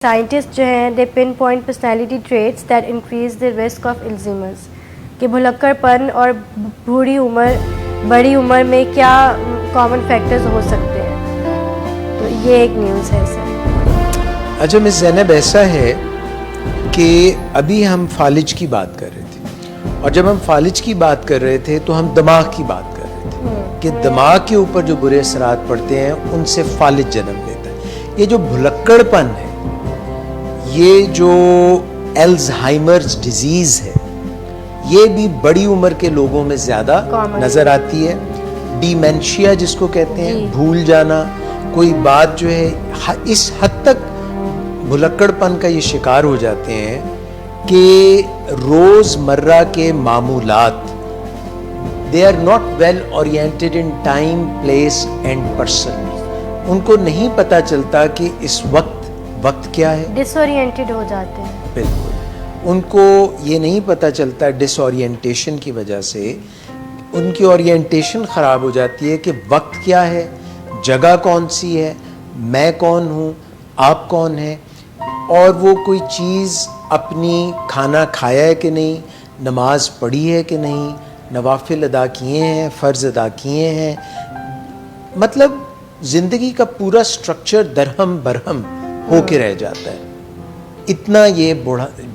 Scientist جو ہیں they pinpoint personality traits that increase the risk of Alzheimer's کہ بھلکڑ پن اور بڑی عمر میں کیا کامن فیکٹرز ہو سکتے ہیں. تو یہ ایک نیوز ہے سر. اچھا مس زینب، ایسا ہے کہ ابھی ہم فالج کی بات کر رہے تھے، اور جب ہم فالج کی بات کر رہے تھے تو ہم دماغ کی بات کر رہے تھے کہ دماغ کے اوپر جو برے اثرات پڑتے ہیں ان سے فالج جنم لیتا ہے. یہ جو بھلکڑ پن ہے، یہ جو الزہائمرز ڈیزیز ہے، یہ بھی بڑی عمر کے لوگوں میں زیادہ نظر آتی ہے. ڈیمینشیا جس کو کہتے ہیں، بھول جانا، کوئی بات جو ہے اس حد تک بھلکڑ پن کا یہ شکار ہو جاتے ہیں کہ روز مرہ کے معمولات they are not well oriented in time, place and person. ان کو نہیں پتا چلتا کہ اس وقت کیا ہے، ڈس اورینٹڈ ہو جاتے ہیں. بالکل ان کو یہ نہیں پتا چلتا. ڈس اورینٹیشن کی وجہ سے ان کی اورینٹیشن خراب ہو جاتی ہے کہ وقت کیا ہے، جگہ کون سی ہے، میں کون ہوں، آپ کون ہیں، اور وہ کوئی چیز اپنی کھانا کھایا ہے کہ نہیں، نماز پڑھی ہے کہ نہیں، نوافل ادا کیے ہیں، فرض ادا کیے ہیں. مطلب زندگی کا پورا سٹرکچر درہم برہم ہو کے رہ جاتا ہے. اتنا یہ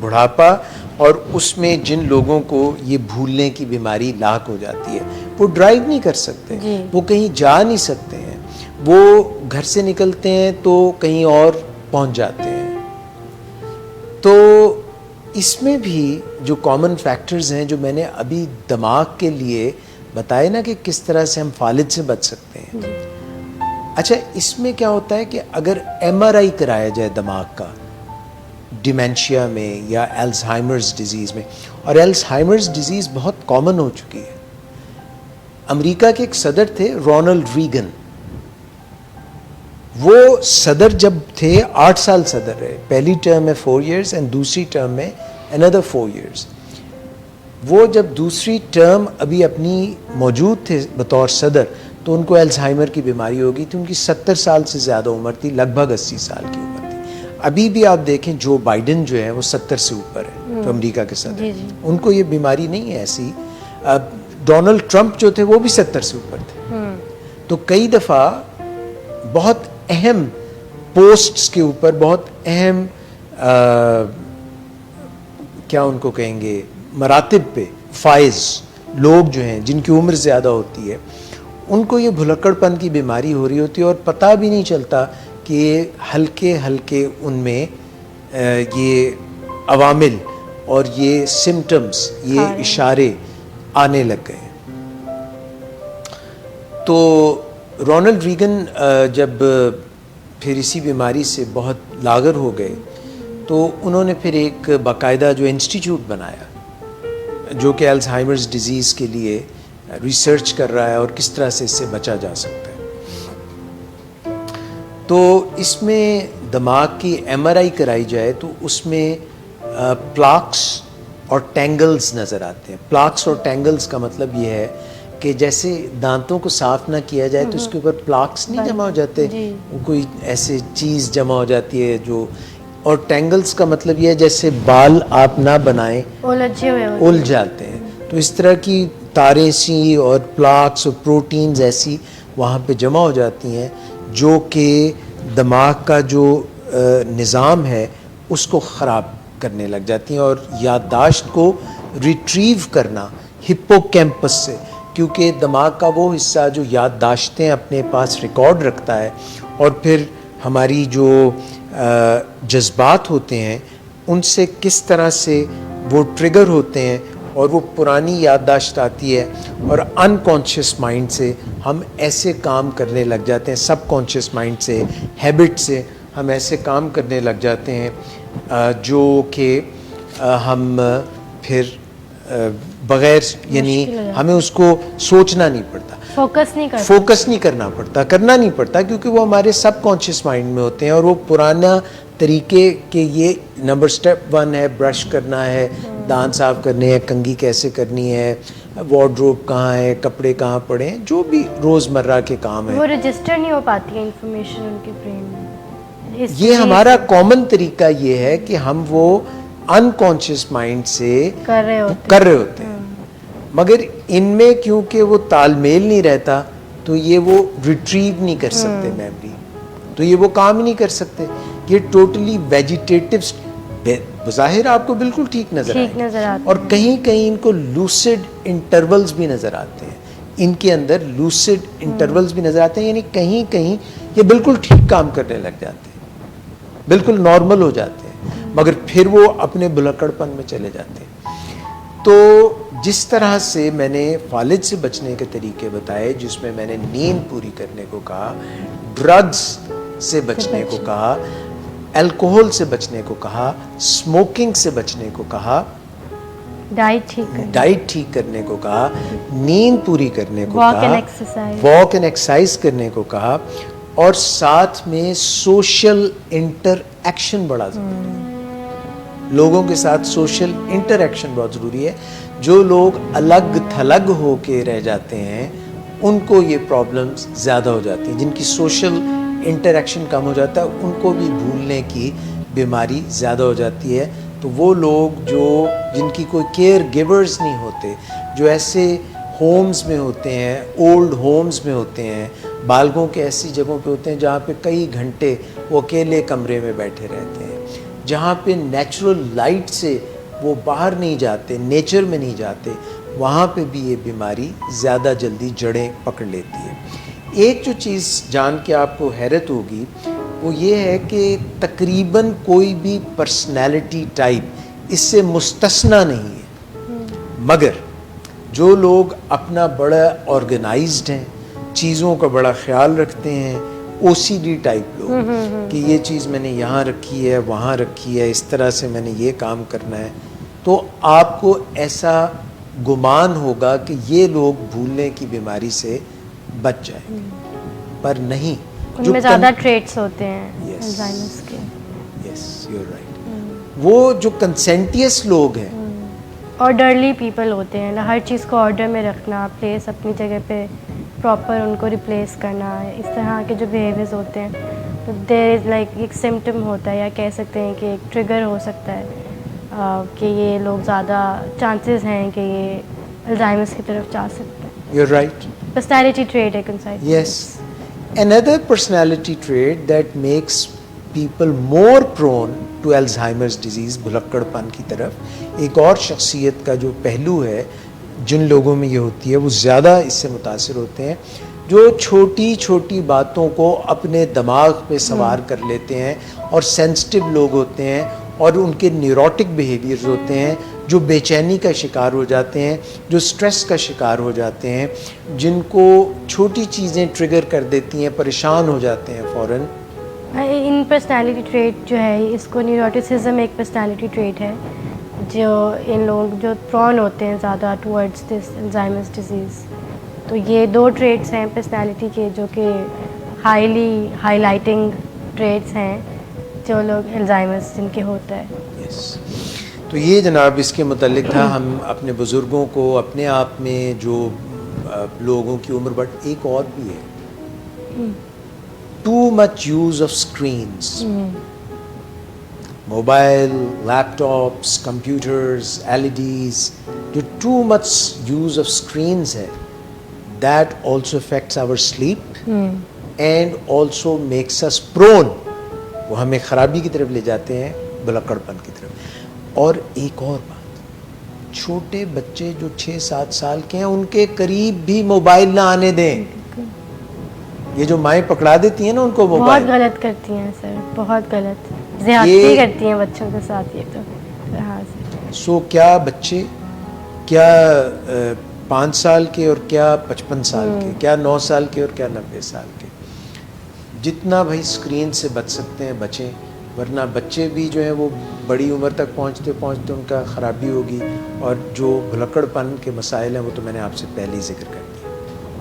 بڑھاپا، اور اس میں جن لوگوں کو یہ بھولنے کی بیماری لاحق ہو جاتی ہے، وہ ڈرائیو نہیں کر سکتے، وہ کہیں جا نہیں سکتے ہیں، وہ گھر سے نکلتے ہیں تو کہیں اور پہنچ جاتے ہیں. تو اس میں بھی جو کامن فیکٹرز ہیں جو میں نے ابھی دماغ کے لیے بتائے نا کہ کس طرح سے ہم فالج سے بچ سکتے ہیں. اچھا اس میں کیا ہوتا ہے کہ اگر ایم آر آئی کرایا جائے دماغ کا ڈیمینشیا میں یا الزہائمرز ڈیزیز میں، اور الزہائمرز ڈیزیز بہت کامن ہو چکی ہے. امریکہ کے ایک صدر تھے رونلڈ ریگن، وہ صدر جب تھے 8 سال صدر رہے. پہلی ٹرم میں 4 years اینڈ دوسری ٹرم میں another 4 years. وہ جب دوسری ٹرم ابھی اپنی موجود تھے بطور صدر تو ان کو الزہائمر کی بیماری ہو گئی تھی. ان کی 70 سال سے زیادہ عمر تھی، لگ بھگ 80 سال کی عمر تھی. ابھی بھی آپ دیکھیں جو بائیڈن جو ہے وہ 70 سے اوپر ہے، تو امریکہ کے صدر، ان کو یہ بیماری نہیں ہے ایسی. ڈونلڈ ٹرمپ جو تھے وہ بھی 70 سے اوپر تھے. تو کئی دفعہ بہت اہم پوسٹس کے اوپر، بہت اہم کیا ان کو کہیں گے، مراتب پہ فائز لوگ جو ہیں جن کی عمر زیادہ ہوتی ہے، ان کو یہ بھلکڑ پن کی بیماری ہو رہی ہوتی ہے، اور پتہ بھی نہیں چلتا کہ ہلکے ہلکے ان میں یہ عوامل اور یہ سمٹمز، یہ اشارے آنے لگ گئے. تو رونلڈ ریگن جب پھر اسی بیماری سے بہت لاغر ہو گئے تو انہوں نے پھر ایک باقاعدہ جو انسٹیٹیوٹ بنایا جو کہ الزہائمرز ڈیزیز کے لیے ریسرچ کر رہا ہے اور کس طرح سے اس سے بچا جا سکتا ہے. تو اس میں دماغ کی ایم آر آئی کرائی جائے تو اس میں پلاکس اور ٹینگلز نظر آتے ہیں. پلاکس اور ٹینگلز کا مطلب یہ ہے کہ جیسے دانتوں کو صاف نہ کیا جائے تو اس کے اوپر پلاکس نہیں جمع ہو جاتے، وہ کوئی ایسے چیز جمع ہو جاتی ہے جو. اور ٹینگلز کا مطلب یہ ہے جیسے بال آپ نہ بنائیں، الجھ جاتے ہیں. تو اس طرح کی تاریں سی اور پلاکس اور پروٹینز ایسی وہاں پہ جمع ہو جاتی ہیں جو کہ دماغ کا جو نظام ہے اس کو خراب کرنے لگ جاتی ہیں، اور یادداشت کو ریٹریو کرنا ہپوکیمپس سے، کیونکہ دماغ کا وہ حصہ جو یادداشتیں اپنے پاس ریکارڈ رکھتا ہے، اور پھر ہماری جو جذبات ہوتے ہیں ان سے کس طرح سے وہ ٹریگر ہوتے ہیں، اور وہ پرانی یادداشت آتی ہے، اور ان کانشیس مائنڈ سے ہم ایسے کام کرنے لگ جاتے ہیں، سب کانشیس مائنڈ سے، ہیبٹ سے ہم ایسے کام کرنے لگ جاتے ہیں جو کہ ہم پھر بغیر، یعنی ہمیں اس کو سوچنا نہیں پڑتا، فوکس نہیں کرنا پڑتا کیونکہ وہ ہمارے سب کانشیس مائنڈ میں ہوتے ہیں. اور وہ پرانا طریقے کہ یہ نمبر سٹیپ 1 ہے، برش کرنا ہے، دانت صاف کرنے ہیں، کنگھی کیسے کرنی ہے، وارڈروب کہاں ہے، کپڑے کہاں پڑے ہیں، جو بھی روزمرہ کے کام ہیں، وہ رجسٹر نہیں ہو پاتی ہے انفارمیشن ان کے برین میں. یہ ہمارا کامن طریقہ یہ ہے کہ ہم وہ انکانشیس مائنڈ سے کر رہے ہوتے ہیں، مگر ان میں کیونکہ وہ تال میل نہیں رہتا تو یہ وہ ریٹریو نہیں کر سکتے میموری، تو یہ وہ کام ہی نہیں کر سکتے. یہ ٹوٹلی ویجیٹیٹو بظاہر آپ کو بالکل ٹھیک نظر آئے، اور کہیں کہیں ان کو لوسڈ انٹرولز بھی نظر آتے ہیں، ان کے اندر لوسڈ انٹرولز بھی نظر آتے ہیں، یعنی کہیں کہیں یہ بالکل ٹھیک کام کرنے لگ جاتے ہیں، بالکل نارمل ہو جاتے ہیں، مگر پھر وہ اپنے بھلکڑ پن میں چلے جاتے ہیں. تو جس طرح سے میں نے فالج سے بچنے کے طریقے بتائے، جس میں میں نے نیند پوری کرنے کو کہا، ڈرگز سے بچنے کو کہا، الکوہل سے بچنے کو کہا، اسموکنگ سے بچنے کو کہا، ڈائٹ ٹھیک کرنے کو کہا، نیند پوری کرنے کو کہا، واک اینڈ ایکسرسائز کرنے کو کہا، اور ساتھ میں سوشل انٹر ایکشن بڑا ضروری ہے. لوگوں کے ساتھ سوشل انٹر ایکشن بہت ضروری ہے. جو لوگ الگ تھلگ ہو کے رہ جاتے ہیں ان کو یہ پرابلمز زیادہ ہو جاتی ہیں. جن کی سوشل انٹر ایکشن کم ہو جاتا ہے ان کو بھی بھولنے کی بیماری زیادہ ہو جاتی ہے. تو وہ لوگ جن کی کوئی کیئر گیورز نہیں ہوتے، جو ایسے ہومز میں ہوتے ہیں، اولڈ ہومز میں ہوتے ہیں، بالغوں کے ایسی جگہوں پہ ہوتے ہیں جہاں پہ کئی گھنٹے وہ اکیلے کمرے میں بیٹھے رہتے ہیں، جہاں پہ نیچرل لائٹ سے وہ باہر نہیں جاتے، نیچر میں نہیں جاتے، وہاں پہ بھی یہ بیماری زیادہ جلدی جڑیں پکڑ لیتی ہے. ایک جو چیز جان کے آپ کو حیرت ہوگی وہ یہ ہے کہ تقریباً کوئی بھی پرسنالٹی ٹائپ اس سے مستثنا نہیں ہے، مگر جو لوگ اپنا بڑا آرگنائزڈ ہیں، چیزوں کا بڑا خیال رکھتے ہیں، او سی ڈی ٹائپ لوگ، کہ یہ چیز میں نے یہاں رکھی ہے، وہاں رکھی ہے، اس طرح سے میں نے یہ کام کرنا ہے، تو آپ کو ایسا گمان ہوگا کہ یہ لوگ بھولنے کی بیماری سے بچ جائیں گے، پر نہیں. ان میں زیادہ ٹریٹس ہوتے ہیں الزائمرز کے. Yes you are right. وہ جو کنسینٹیس لوگ ہیں، آرڈرلی پیپل ہوتے ہیں، ہر چیز کو آرڈر میں رکھنا، پلیس اپنی جگہ پہ پراپر ان کو ریپلیس کرنا، اس طرح کے جو بیہیویئرز ہوتے ہیں، تو دیر از لائک ایک سمٹم ہوتا ہے، یا کہہ سکتے ہیں کہ ایک ٹریگر ہو سکتا ہے کہ یہ لوگ زیادہ چانسز ہیں کہ یہ الزائمرز کی طرف جا سکتے ہیں. You are right. Personality trait ہے consider. Yes. Another personality trait that makes people more prone to Alzheimer's disease، بھلکڑ پن کی طرف، ایک اور شخصیت کا جو پہلو ہے جن لوگوں میں یہ ہوتی ہے وہ زیادہ اس سے متاثر ہوتے ہیں، جو چھوٹی چھوٹی باتوں کو اپنے دماغ پہ سوار کر لیتے ہیں اور سینسٹیو لوگ ہوتے ہیں، اور ان کے نیوروٹک بیہیویئرز ہوتے ہیں، جو بے چینی کا شکار ہو جاتے ہیں، جو سٹریس کا شکار ہو جاتے ہیں، جن کو چھوٹی چیزیں ٹریگر کر دیتی ہیں، پریشان ہو جاتے ہیں فوراً. ان پرسنالٹی ٹریٹ جو ہے اس کو نیوروٹیسزم ایک پرسنالٹی ٹریٹ ہے جو ان لوگ جو پرون ہوتے ہیں زیادہ ٹورڈز دس الزائمرز ڈیزیز. تو یہ دو ٹریٹس ہیں پرسنالٹی کے جو کہ ہائی لائٹنگ ٹریٹس ہیں جو لوگ الزائمرز جن کے ہوتا ہے. یس. تو یہ جناب اس کے متعلق تھا. ہم اپنے بزرگوں کو اپنے آپ میں جو لوگوں کی عمر بٹ ایک اور بھی ہے، too much use of screens, mobile, laptops, computers, LEDs، جو too much use of screens ہے، that also affects our sleep and also makes us prone. وہ ہمیں خرابی کی طرف لے جاتے ہیں، بھلکڑ پن کی طرف. اور ایک اور بات، چھوٹے بچے جو 6-7 سال کے ہیں ان کے قریب بھی موبائل نہ آنے دیں. یہ جو مائیں پکڑا دیتی ہیں نا ان کو موبائل، بہت غلط کرتی ہیں سر، بہت غلط زیادتی کرتی ہیں بچوں کے ساتھ. یہ تو ہاں سو کیا بچے، کیا 5 سال کے اور کیا 55 سال کے، کیا 9 سال کے اور کیا 90 سال کے، جتنا بھائی اسکرین سے بچ سکتے ہیں بچیں، ورنہ بچے بھی جو ہیں وہ بڑی عمر تک پہنچتے پہنچتے ان کا خرابی ہوگی. اور جو بھلکڑ پن کے مسائل ہیں وہ تو میں نے آپ سے پہلے ہی ذکر کر